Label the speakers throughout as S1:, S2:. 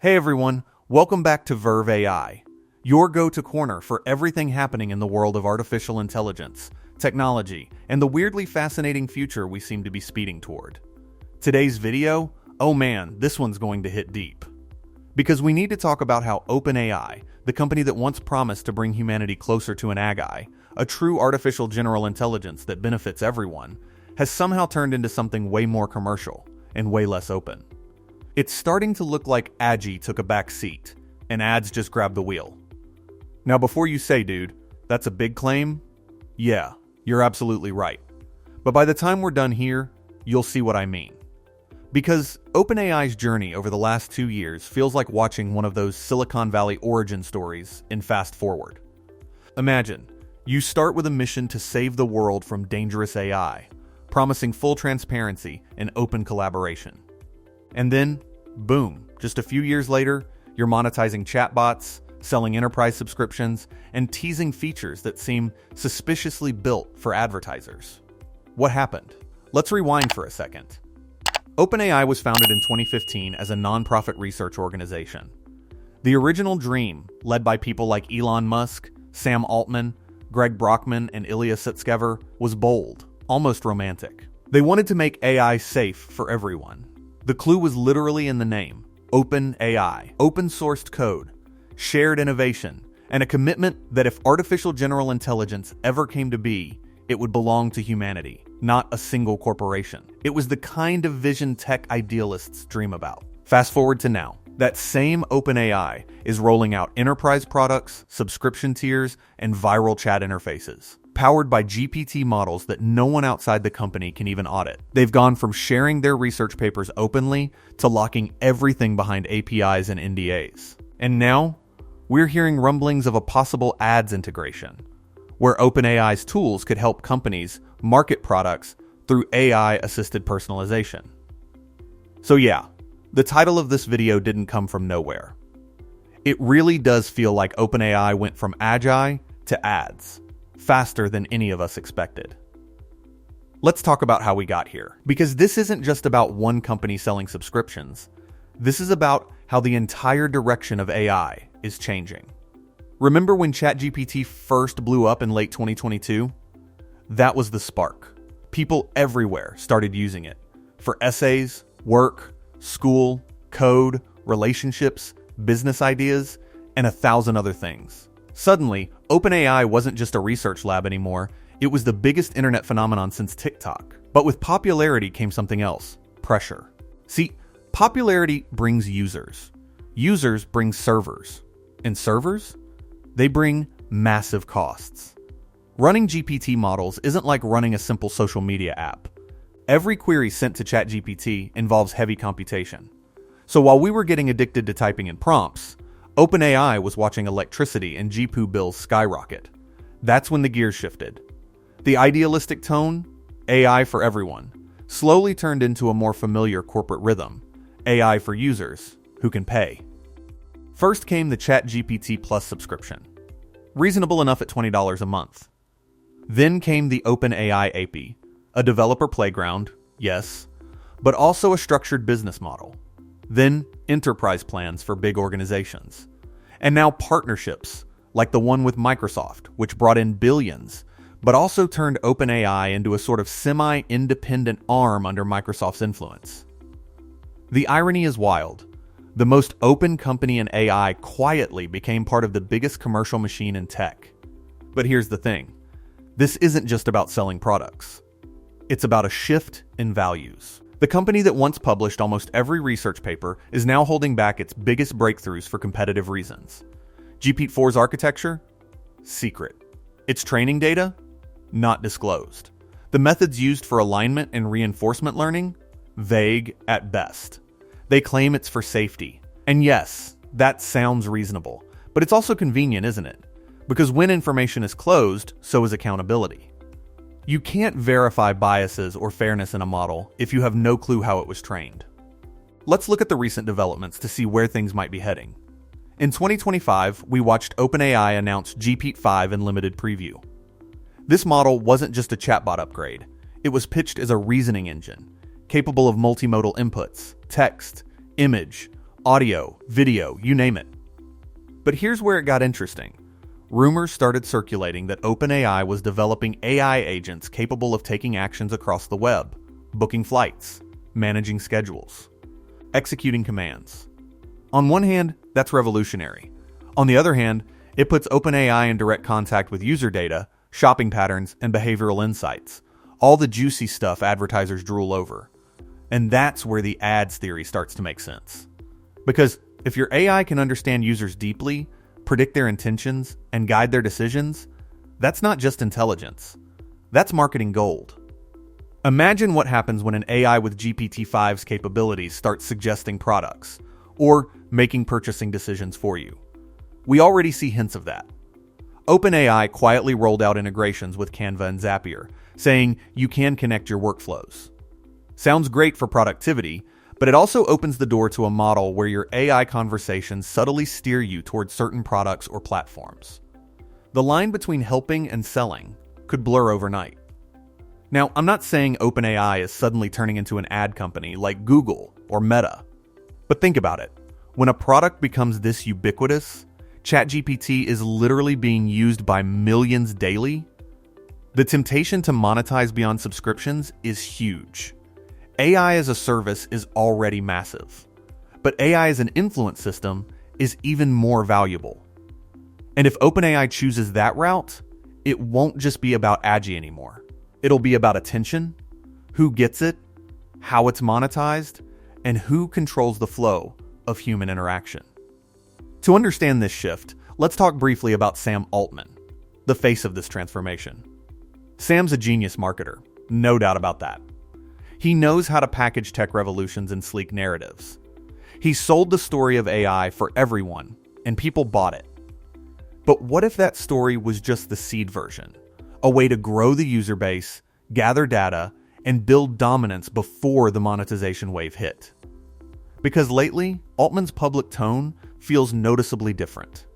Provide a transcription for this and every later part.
S1: Hey everyone, welcome back to Verve AI, your go-to corner for everything happening in the world of artificial intelligence, technology, and the weirdly fascinating future we seem to be speeding toward. Today's video, oh man, this one's going to hit deep. Because we need to talk about how OpenAI, the company that once promised to bring humanity closer to an AGI, a true artificial general intelligence that benefits everyone, has somehow turned into something way more commercial and way less open. It's starting to look like AGI took a back seat, and ads just grabbed the wheel. Now before you say, dude, that's a big claim, yeah, you're absolutely right. But by the time we're done here, you'll see what I mean. Because OpenAI's journey over the last 2 years feels like watching one of those Silicon Valley origin stories in fast forward. Imagine, you start with a mission to save the world from dangerous AI, promising full transparency and open collaboration. And then, boom, just a few years later, you're monetizing chatbots, selling enterprise subscriptions, and teasing features that seem suspiciously built for advertisers. What happened? Let's rewind for a second. OpenAI was founded in 2015 as a nonprofit research organization. The original dream, led by people like Elon Musk, Sam Altman, Greg Brockman, and Ilya Sutskever, was bold, almost romantic. They wanted to make AI safe for everyone. The clue was literally in the name, OpenAI, open-sourced code, shared innovation, and a commitment that if artificial general intelligence ever came to be, it would belong to humanity, not a single corporation. It was the kind of vision tech idealists dream about. Fast forward to now. That same OpenAI is rolling out enterprise products, subscription tiers, and viral chat interfaces, powered by GPT models that no one outside the company can even audit. They've gone from sharing their research papers openly to locking everything behind APIs and NDAs. And now, we're hearing rumblings of a possible ads integration, where OpenAI's tools could help companies market products through AI-assisted personalization. So yeah, the title of this video didn't come from nowhere. It really does feel like OpenAI went from AGI to ads, faster than any of us expected. Let's talk about how we got here, because this isn't just about one company selling subscriptions. This is about how the entire direction of AI is changing. Remember when ChatGPT first blew up in late 2022? That was the spark. People everywhere started using it for essays, work, school, code, relationships, business ideas, and 1,000 other things. Suddenly, OpenAI wasn't just a research lab anymore, it was the biggest internet phenomenon since TikTok. But with popularity came something else: pressure. See, popularity brings users. Users bring servers. And servers? They bring massive costs. Running GPT models isn't like running a simple social media app. Every query sent to ChatGPT involves heavy computation. So while we were getting addicted to typing in prompts, OpenAI was watching electricity and GPU bills skyrocket. That's when the gears shifted. The idealistic tone, AI for everyone, slowly turned into a more familiar corporate rhythm, AI for users who can pay. First came the ChatGPT Plus subscription, reasonable enough at $20 a month. Then came the OpenAI API, a developer playground, yes, but also a structured business model. Then enterprise plans for big organizations. And now partnerships, like the one with Microsoft, which brought in billions, but also turned OpenAI into a sort of semi-independent arm under Microsoft's influence. The irony is wild. The most open company in AI quietly became part of the biggest commercial machine in tech. But here's the thing. This isn't just about selling products. It's about a shift in values. The company that once published almost every research paper is now holding back its biggest breakthroughs for competitive reasons. GPT-4's architecture? Secret. Its training data? Not disclosed. The methods used for alignment and reinforcement learning? Vague at best. They claim it's for safety. And yes, that sounds reasonable, but it's also convenient, isn't it? Because when information is closed, so is accountability. You can't verify biases or fairness in a model if you have no clue how it was trained. Let's look at the recent developments to see where things might be heading. In 2025, we watched OpenAI announce GPT-5 in limited preview. This model wasn't just a chatbot upgrade. It was pitched as a reasoning engine, capable of multimodal inputs, text, image, audio, video, you name it. But here's where it got interesting. Rumors started circulating that OpenAI was developing AI agents capable of taking actions across the web, booking flights, managing schedules, executing commands. On one hand, that's revolutionary. On the other hand, it puts OpenAI in direct contact with user data, shopping patterns, and behavioral insights, all the juicy stuff advertisers drool over. And that's where the ads theory starts to make sense. Because if your AI can understand users deeply, predict their intentions, and guide their decisions, that's not just intelligence. That's marketing gold. Imagine what happens when an AI with GPT-5's capabilities starts suggesting products, or making purchasing decisions for you. We already see hints of that. OpenAI quietly rolled out integrations with Canva and Zapier, saying you can connect your workflows. Sounds great for productivity, but it also opens the door to a model where your AI conversations subtly steer you towards certain products or platforms. The line between helping and selling could blur overnight. Now, I'm not saying OpenAI is suddenly turning into an ad company like Google or Meta, but think about it. When a product becomes this ubiquitous, ChatGPT is literally being used by millions daily. The temptation to monetize beyond subscriptions is huge. AI as a service is already massive, but AI as an influence system is even more valuable. And if OpenAI chooses that route, it won't just be about AGI anymore. It'll be about attention, who gets it, how it's monetized, and who controls the flow of human interaction. To understand this shift, let's talk briefly about Sam Altman, the face of this transformation. Sam's a genius marketer, no doubt about that. He knows how to package tech revolutions in sleek narratives. He sold the story of AI for everyone, and people bought it. But what if that story was just the seed version? A way to grow the user base, gather data, and build dominance before the monetization wave hit? Because lately, Altman's public tone feels noticeably different.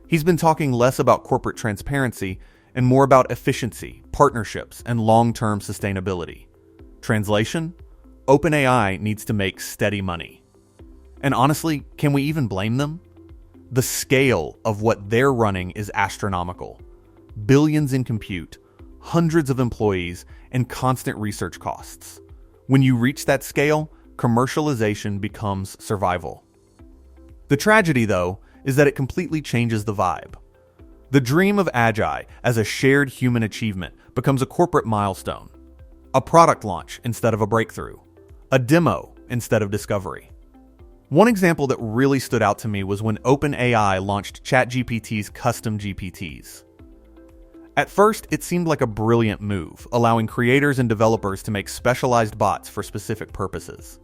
S1: He's been talking less about corporate transparency and more about efficiency, partnerships, and long-term sustainability. Translation? OpenAI needs to make steady money. And honestly, can we even blame them? The scale of what they're running is astronomical. Billions in compute, hundreds of employees, and constant research costs. When you reach that scale, commercialization becomes survival. The tragedy, though, is that it completely changes the vibe. The dream of AGI as a shared human achievement becomes a corporate milestone. A product launch instead of a breakthrough. A demo instead of discovery. One example that really stood out to me was when OpenAI launched ChatGPT's custom GPTs. At first, it seemed like a brilliant move, allowing creators and developers to make specialized bots for specific purposes.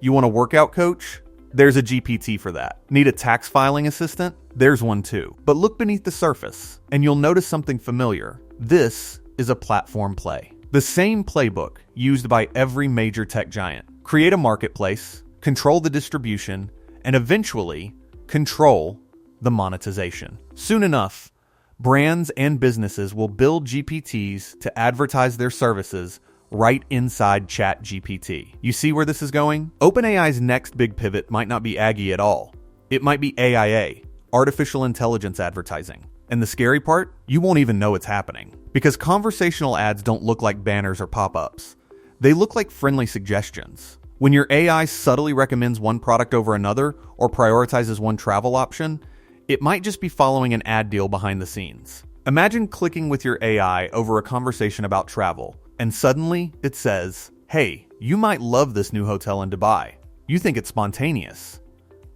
S1: You want a workout coach? There's a GPT for that. Need a tax filing assistant? There's one too. But look beneath the surface, and you'll notice something familiar. This is a platform play. The same playbook used by every major tech giant. Create a marketplace, control the distribution, and eventually control the monetization. Soon enough, brands and businesses will build GPTs to advertise their services right inside ChatGPT. You see where this is going? OpenAI's next big pivot might not be AGI at all. It might be AIA, artificial intelligence advertising. And the scary part? You won't even know it's happening. Because conversational ads don't look like banners or pop-ups. They look like friendly suggestions. When your AI subtly recommends one product over another or prioritizes one travel option, it might just be following an ad deal behind the scenes. Imagine clicking with your AI over a conversation about travel, and suddenly it says, "Hey, you might love this new hotel in Dubai." You think it's spontaneous.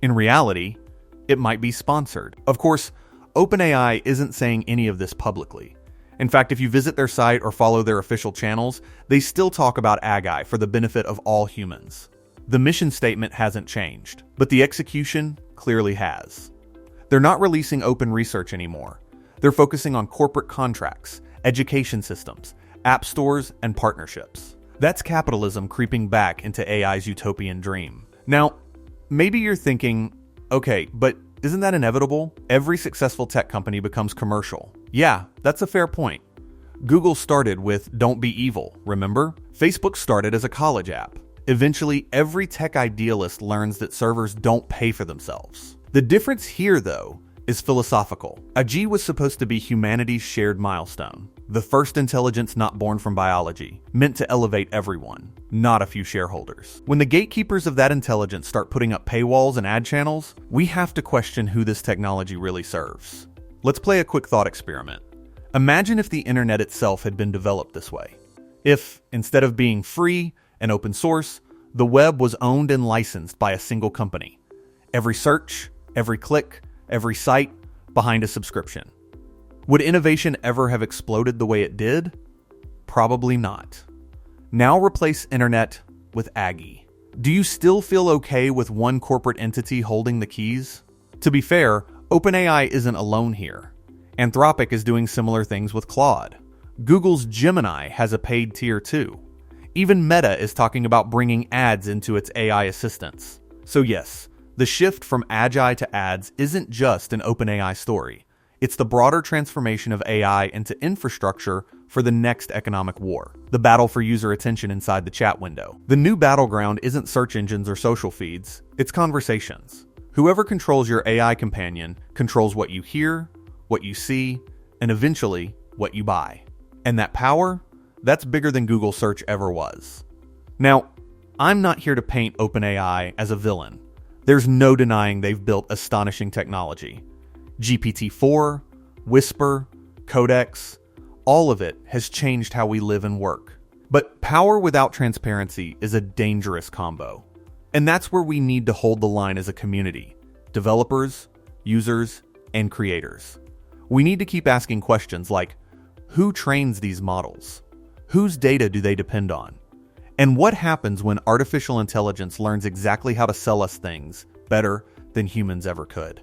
S1: In reality, it might be sponsored. Of course, OpenAI isn't saying any of this publicly. In fact, if you visit their site or follow their official channels, they still talk about AGI for the benefit of all humans. The mission statement hasn't changed, but the execution clearly has. They're not releasing open research anymore. They're focusing on corporate contracts, education systems, app stores, and partnerships. That's capitalism creeping back into AI's utopian dream. Now, maybe you're thinking, okay, but isn't that inevitable? Every successful tech company becomes commercial. Yeah, that's a fair point. Google started with "Don't be evil," remember? Facebook started as a college app. Eventually, every tech idealist learns that servers don't pay for themselves. The difference here, though, is philosophical. AGI was supposed to be humanity's shared milestone, the first intelligence not born from biology, meant to elevate everyone, not a few shareholders. When the gatekeepers of that intelligence start putting up paywalls and ad channels, we have to question who this technology really serves. Let's play a quick thought experiment. Imagine if the internet itself had been developed this way. If, instead of being free and open source, the web was owned and licensed by a single company. Every search, every click, every site behind a subscription. Would innovation ever have exploded the way it did? Probably not. Now replace internet with AGI. Do you still feel okay with one corporate entity holding the keys? To be fair, OpenAI isn't alone here. Anthropic is doing similar things with Claude. Google's Gemini has a paid tier too. Even Meta is talking about bringing ads into its AI assistants. So yes, the shift from AGI to ads isn't just an OpenAI story. It's the broader transformation of AI into infrastructure for the next economic war. The battle for user attention inside the chat window. The new battleground isn't search engines or social feeds, it's conversations. Whoever controls your AI companion controls what you hear, what you see, and eventually, what you buy. And that power? That's bigger than Google search ever was. Now, I'm not here to paint OpenAI as a villain. There's no denying they've built astonishing technology. GPT-4, Whisper, Codex, all of it has changed how we live and work. But power without transparency is a dangerous combo. And that's where we need to hold the line as a community. Developers, users, and creators. We need to keep asking questions like, who trains these models? Whose data do they depend on? And what happens when artificial intelligence learns exactly how to sell us things better than humans ever could?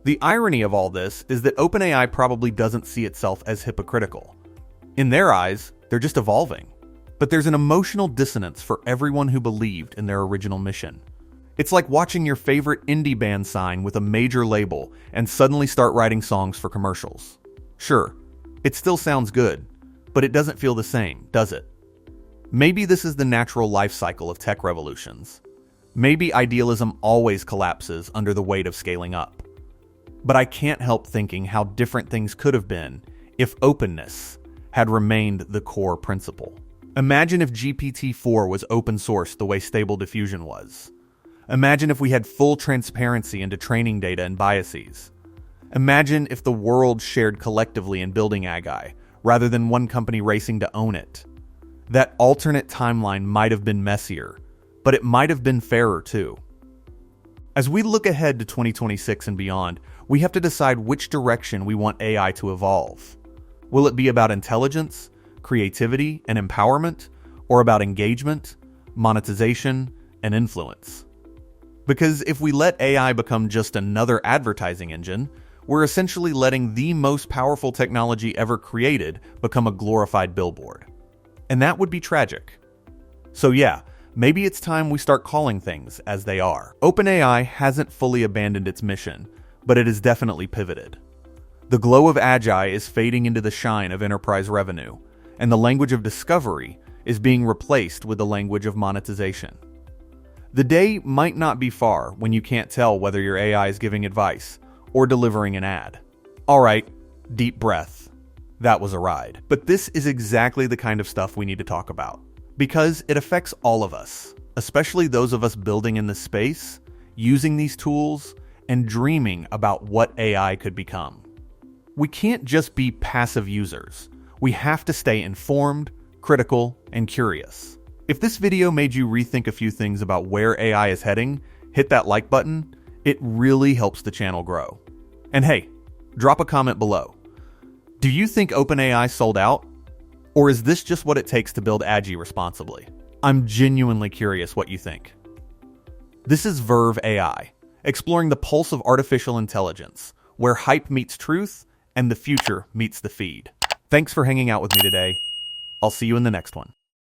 S1: The irony of all this is that OpenAI probably doesn't see itself as hypocritical. In their eyes, they're just evolving. But there's an emotional dissonance for everyone who believed in their original mission. It's like watching your favorite indie band sign with a major label and suddenly start writing songs for commercials. Sure, it still sounds good, but it doesn't feel the same, does it? Maybe this is the natural life cycle of tech revolutions. Maybe idealism always collapses under the weight of scaling up. But I can't help thinking how different things could have been if openness had remained the core principle. Imagine if GPT-4 was open source the way Stable Diffusion was. Imagine if we had full transparency into training data and biases. Imagine if the world shared collectively in building AGI, rather than one company racing to own it. That alternate timeline might have been messier, but it might have been fairer too. As we look ahead to 2026 and beyond, we have to decide which direction we want AI to evolve. Will it be about intelligence, creativity, and empowerment, or about engagement, monetization, and influence? Because if we let AI become just another advertising engine, we're essentially letting the most powerful technology ever created become a glorified billboard. And that would be tragic. So yeah, maybe it's time we start calling things as they are. OpenAI hasn't fully abandoned its mission, but it has definitely pivoted. The glow of AGI is fading into the shine of enterprise revenue, and the language of discovery is being replaced with the language of monetization. The day might not be far when you can't tell whether your AI is giving advice or delivering an ad. All right, deep breath. That was a ride. But this is exactly the kind of stuff we need to talk about, because it affects all of us, especially those of us building in this space, using these tools, and dreaming about what AI could become. We can't just be passive users. We have to stay informed, critical, and curious. If this video made you rethink a few things about where AI is heading, hit that like button. It really helps the channel grow. And hey, drop a comment below. Do you think OpenAI sold out? Or is this just what it takes to build AGI responsibly? I'm genuinely curious what you think. This is Verve AI, exploring the pulse of artificial intelligence, where hype meets truth and the future meets the feed. Thanks for hanging out with me today. I'll see you in the next one.